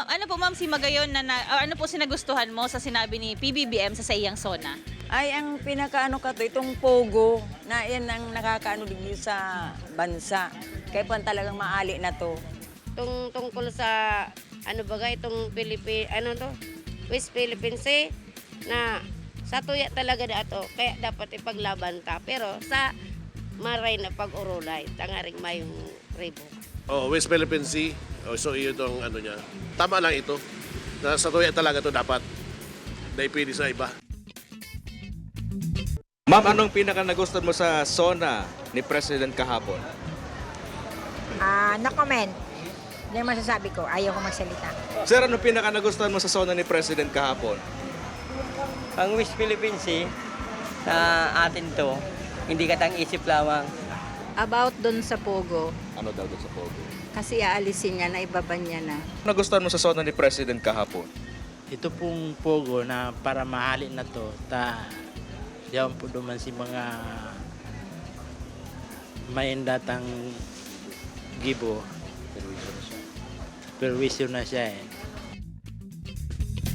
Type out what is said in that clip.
ano po ma'am si Magayon ano po sinagustuhan mo sa sinabi ni PBBM sa iyang SONA? Ay, ang pinakaano ka to, itong Pogo, na yan ang nakakaano din sa bansa. Kaya pa talagang maali na to. Tungkol sa ano baga itong West Philippine Sea na sa tuya talaga dato kaya dapat ipaglaban ta pero sa maray na pag-urulay tangaring mayong ribo. Oh, West Philippine Sea. Oh, so iyo itong ano niya. Tama lang ito. Na sa tuya talaga to dapat. Dahil pwede sa iba. Ma'am, anong pinaka nagustuhan mo sa SONA ni President kahapon? No comment. Yan masasabi ko. Ayaw ko magsalita. Sir, anong pinaka nagustuhan mo sa SONA ni President kahapon? Ang West Philippine Sea na atin to, hindi katang isip lamang. About doon sa Pogo, Ano daw doon sa Pogo? kasi aalisin niya na, ibaban niya na. Nagustuhan mo sa SONA ni President kahapon? Ito pong Pogo na para mahalin na to, diyan po duman si mga maindatang gibo. Perwisyo na siya eh.